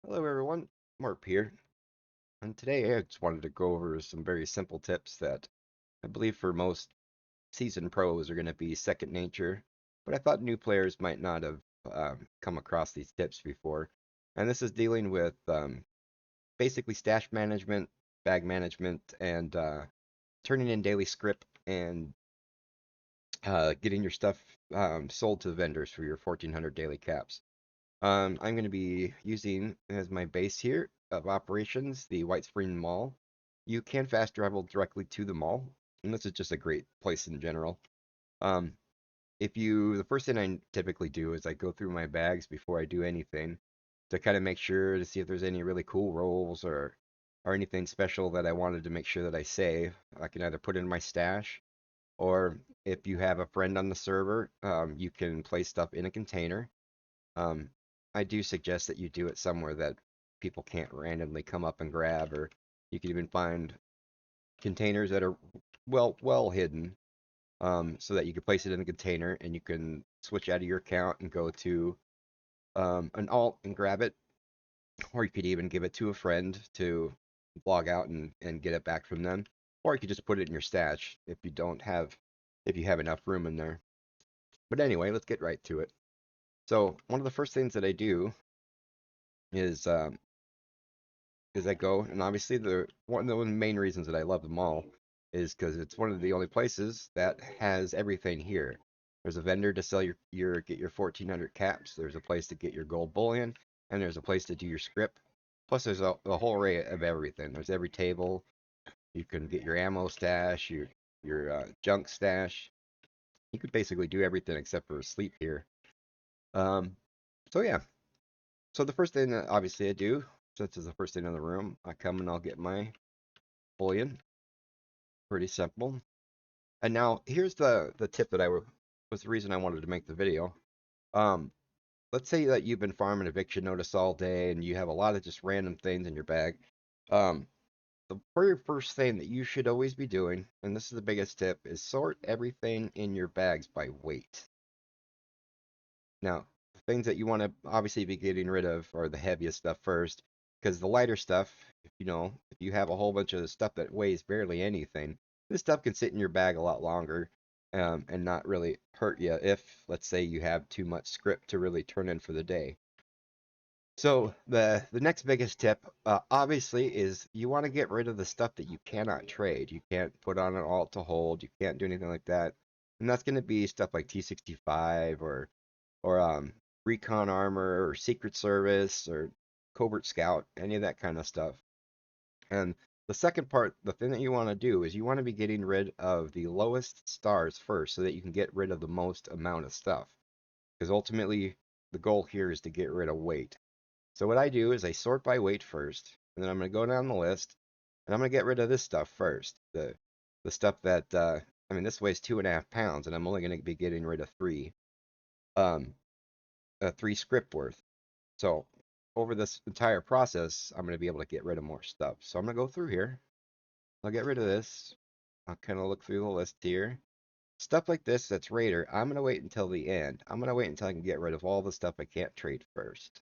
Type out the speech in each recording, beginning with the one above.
Hello everyone, Mark here, and today I just wanted to go over some very simple tips that I believe for most seasoned pros are going to be second nature, but I thought new players might not have come across these tips before. And this is dealing with basically stash management, bag management, and turning in daily scrip and getting your stuff sold to the vendors for your 1400 daily caps. I'm going to be using as my base here of operations the White Spring Mall. You can fast travel directly to the mall, and this is just a great place in general. Um, the first thing I typically do is I go through my bags before I do anything to kind of make sure to see if there's any really cool rolls or anything special that I wanted to make sure that I save. I can either put it in my stash, or if you have a friend on the server, you can place stuff in a container. um, I do suggest that you do it somewhere that people can't randomly come up and grab, or you can even find containers that are well hidden, so that you can place it in a container and you can switch out of your account and go to an alt and grab it, or you could even give it to a friend to log out and get it back from them, or you could just put it in your stash if you have enough room in there. But anyway, let's get right to it. So one of the first things that I do is I go, and obviously one of the main reasons that I love the mall is because it's one of the only places that has everything here. There's a vendor to sell your get your 1400 caps. There's a place to get your gold bullion, and there's a place to do your script. Plus, there's a whole array of everything. There's every table. You can get your ammo stash, your junk stash. You could basically do everything except for sleep here. Um, so yeah. So the first thing that obviously I do, since it's the first thing in the room, I come and I'll get my bullion. Pretty simple. And now here's the tip that was the reason I wanted to make the video. Um, let's say that you've been farming eviction notice all day and you have a lot of just random things in your bag. Um, the very first thing that you should always be doing, and this is the biggest tip, is sort everything in your bags by weight. Now, the things that you want to obviously be getting rid of are the heaviest stuff first, because the lighter stuff, if you have a whole bunch of stuff that weighs barely anything, this stuff can sit in your bag a lot longer, and not really hurt you if, let's say, you have too much script to really turn in for the day. So the next biggest tip, obviously, is you want to get rid of the stuff that you cannot trade. You can't put on an alt to hold. You can't do anything like that, and that's going to be stuff like T65 or recon armor or secret service or covert scout, any of that kind of stuff. And the second part, the thing that you want to do is you want to be getting rid of the lowest stars first so that you can get rid of the most amount of stuff. Because ultimately, the goal here is to get rid of weight. So what I do is I sort by weight first, and then I'm going to go down the list, and I'm going to get rid of this stuff first. The stuff that I mean, this weighs 2.5 pounds, and I'm only going to be getting rid of um, three script worth. So over this entire process, I'm going to be able to get rid of more stuff. So I'm going to go through here. I'll get rid of this. I'll kind of look through the list here. Stuff like this that's Raider, I'm going to wait until the end. I'm going to wait until I can get rid of all the stuff I can't trade first.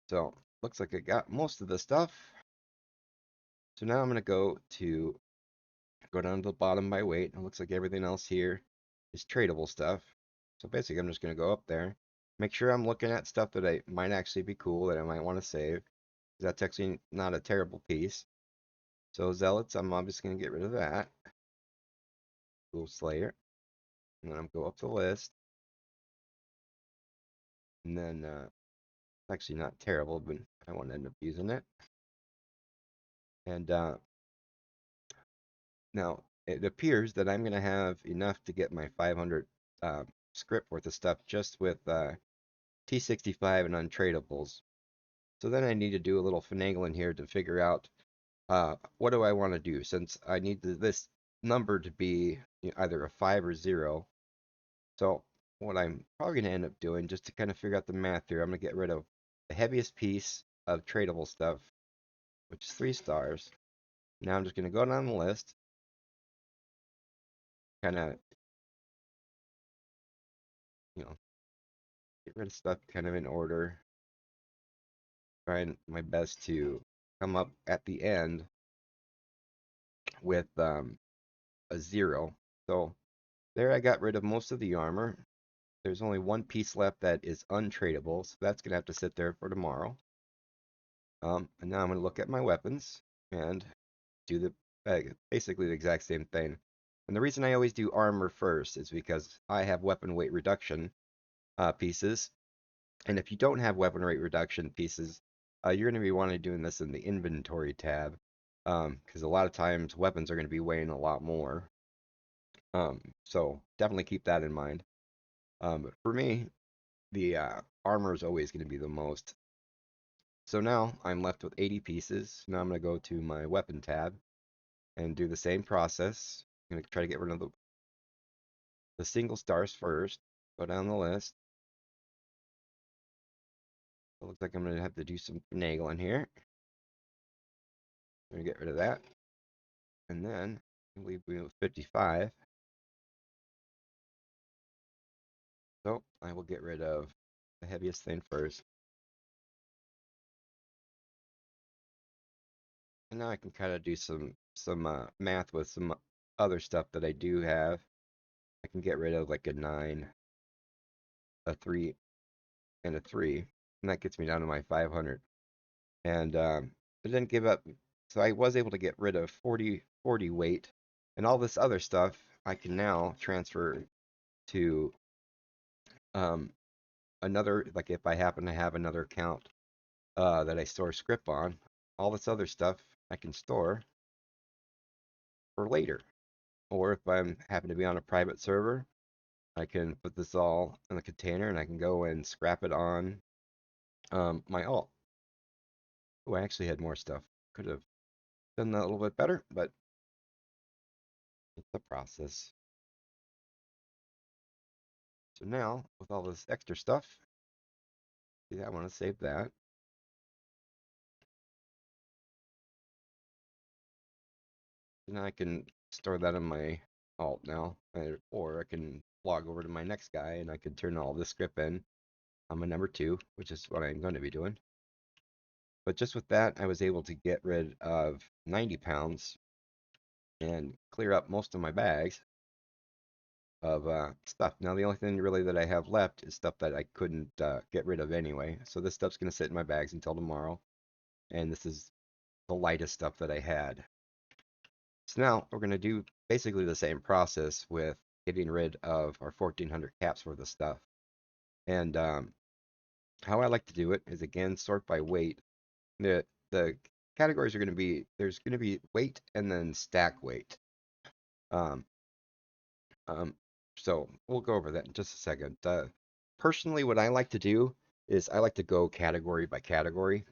So looks like I got most of the stuff. So now I'm going to go down to the bottom by weight. It looks like everything else here is tradable stuff. So basically, I'm just going to go up there, make sure I'm looking at stuff that I might actually be cool that I might want to save. That's actually not a terrible piece. So Zealots, I'm obviously going to get rid of that. Little Slayer. And then I'm go up the list. And then, actually not terrible, but I want to end up using it. And now it appears that I'm going to have enough to get my 500 script worth of stuff just with T65 and untradables. So then I need to do a little finagling here to figure out what do I want to do, since I need this number to be either a 5 or 0. So what I'm probably going to end up doing, just to kind of figure out the math here, I'm going to get rid of the heaviest piece of tradable stuff, which is 3 stars. Now I'm just going to go down the list, kind of, you know, get rid of stuff kind of in order. trying my best to come up at the end with a 0. So there I got rid of most of the armor. There's only one piece left that is untradeable, so that's gonna have to sit there for tomorrow. And now I'm gonna look at my weapons and do the basically the exact same thing. And the reason I always do armor first is because I have weapon weight reduction pieces, and if you don't have weapon weight reduction pieces, you're going to be wanting to doing this in the inventory tab, because a lot of times weapons are going to be weighing a lot more. So definitely keep that in mind. But for me, the armor is always going to be the most. So now I'm left with 80 pieces. Now I'm going to go to my weapon tab and do the same process. I'm going to try to get rid of the single stars first. Go down the list. It looks like I'm going to have to do some finagling here. I'm going to get rid of that. And then I believe we have 55. So I will get rid of the heaviest thing first. And now I can kind of do some math with some other stuff that I do have. I can get rid of like a 9, a 3, and a 3. And that gets me down to my 500. And I didn't give up. So I was able to get rid of 40 weight. And all this other stuff I can now transfer to um, another, like if I happen to have another account that I store Scrip on, all this other stuff I can store for later. Or if I'm happen to be on a private server, I can put this all in a container and I can go and scrap it on my alt. Oh, I actually had more stuff. Could have done that a little bit better, but it's the process. So now, with all this extra stuff, see, I want to save that. And I can store that in my alt now, or I can log over to my next guy and I can turn all this script in on my number 2, which is what I'm going to be doing. But just with that, I was able to get rid of 90 pounds and clear up most of my bags of stuff. Now, the only thing really that I have left is stuff that I couldn't get rid of anyway. So this stuff's going to sit in my bags until tomorrow. And this is the lightest stuff that I had. So now we're going to do basically the same process with getting rid of our 1400 caps worth of stuff. And how I like to do it is, again, sort by weight. The categories are going to be, there's going to be weight and then stack weight. Um, um, so we'll go over that in just a second. Personally, what I like to do is I like to go category by category,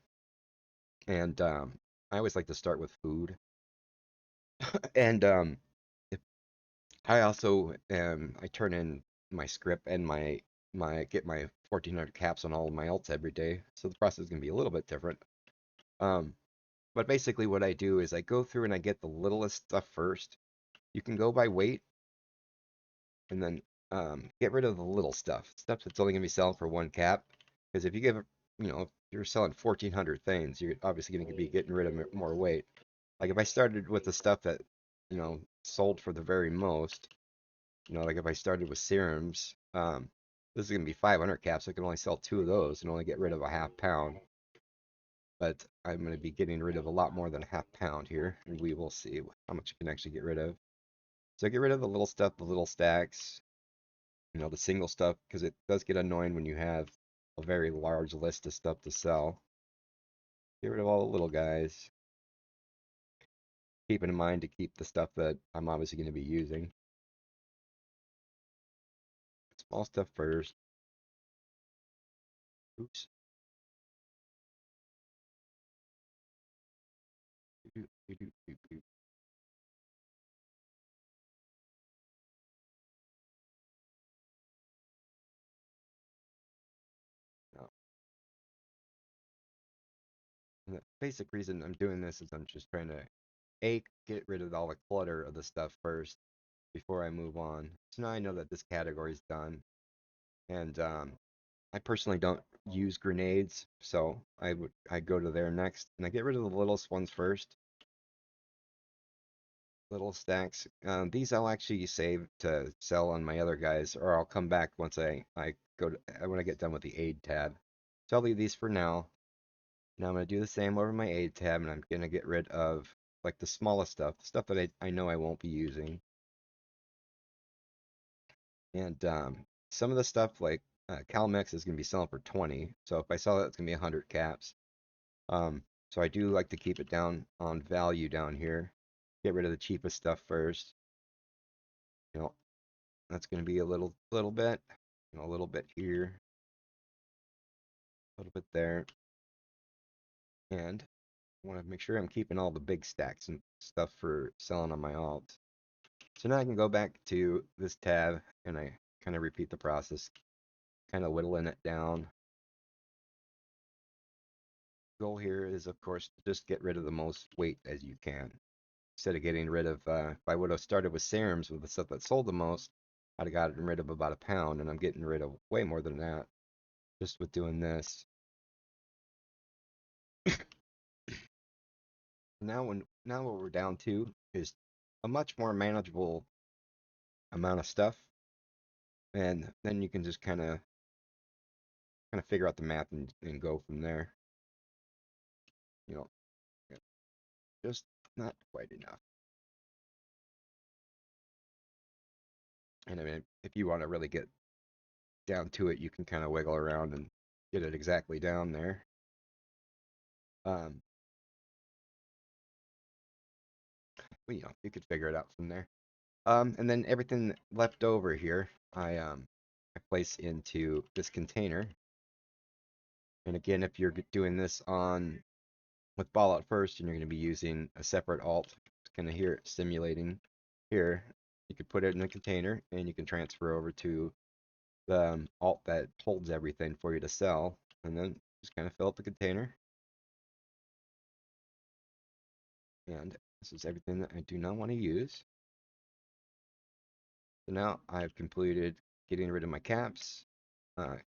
and I always like to start with food. And if I also I turn in my script and my get my 1400 caps on all of my alts every day, so the process is going to be a little bit different. Um, but basically, what I do is I go through and I get the littlest stuff first. You can go by weight, and then get rid of the little stuff that's only going to be selling for 1 cap. Because if you give, if you're selling 1400 things, you're obviously going to be getting rid of more weight. Like if I started with the stuff that, sold for the very most, like if I started with serums, this is going to be 500 caps. I can only sell 2 of those and only get rid of a half pound. But I'm going to be getting rid of a lot more than a half pound here, and we will see how much you can actually get rid of. So get rid of the little stuff, the little stacks, the single stuff, because it does get annoying when you have a very large list of stuff to sell. Get rid of all the little guys. Keeping in mind to keep the stuff that I'm obviously going to be using. Small stuff first. Oops. No. And the basic reason I'm doing this is I'm just trying to get rid of all the clutter of the stuff first before I move on. So now I know that this category is done. And I personally don't use grenades, so I go to there next, and I get rid of the littlest ones first. Little stacks. These I'll actually save to sell on my other guys, or I'll come back once I go to, when I get done with the aid tab. So I'll leave these for now. Now I'm gonna do the same over my aid tab, and I'm gonna get rid of like the smallest stuff, the stuff that I know I won't be using, and some of the stuff like Calmex is gonna be selling for 20. So if I sell that, it's gonna be 100 caps. So I do like to keep it down on value down here. Get rid of the cheapest stuff first. You know, that's going to be a little bit, a little bit here, a little bit there, and I want to make sure I'm keeping all the big stacks and stuff for selling on my alt. So now I can go back to this tab and I kind of repeat the process, kind of whittling it down. Goal here is, of course, to just get rid of the most weight as you can. Instead of getting rid of, if I would have started with serums with the stuff that sold the most, I'd have gotten rid of about a pound, and I'm getting rid of way more than that just with doing this. Now what we're down to is a much more manageable amount of stuff, and then you can just kind of figure out the map and go from there. You know, just not quite enough. And I mean, if you want to really get down to it, you can kind of wiggle around and get it exactly down there. Um, well, you could figure it out from there. And then everything left over here, I place into this container. And again, if you're doing this on with ball at first, and you're going to be using a separate alt, it's kind of here simulating here. You could put it in a container, and you can transfer over to the alt that holds everything for you to sell, and then just kind of fill up the container. And this is everything that I do not want to use. So now I've completed getting rid of my caps,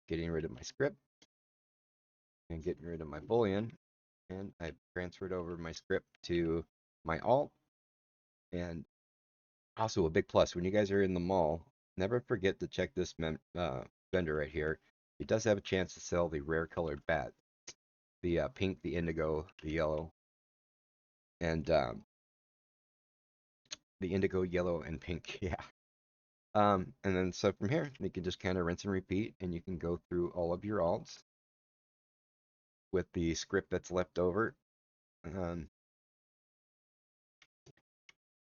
getting rid of my script, and getting rid of my bullion. And I've transferred over my script to my alt. And also a big plus, when you guys are in the mall, never forget to check this vendor right here. He does have a chance to sell the rare colored bat, the pink, the indigo, the yellow, and the indigo, yellow, and pink. Yeah. And then so from here, you can just kind of rinse and repeat, and you can go through all of your alts with the script that's left over. Um,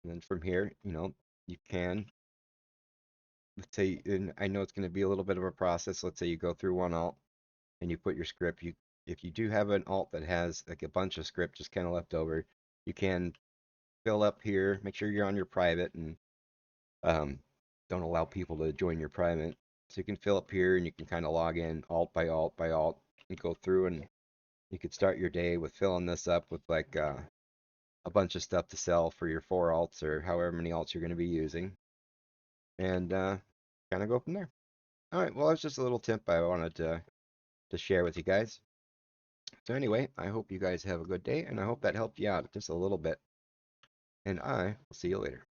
and then from here, you can, let's say, and I know it's going to be a little bit of a process. Let's say you go through one alt and you put your script. If you do have an alt that has like a bunch of script just kind of left over, you can fill up here. Make sure you're on your private and um, don't allow people to join your private. So you can fill up here and you can kind of log in alt by alt by alt and go through, and you could start your day with filling this up with like a bunch of stuff to sell for your 4 alts or however many alts you're going to be using, and kind of go from there. All right, well, that's just a little tip I wanted to share with you guys. So anyway, I hope you guys have a good day, and I hope that helped you out just a little bit. And I will see you later.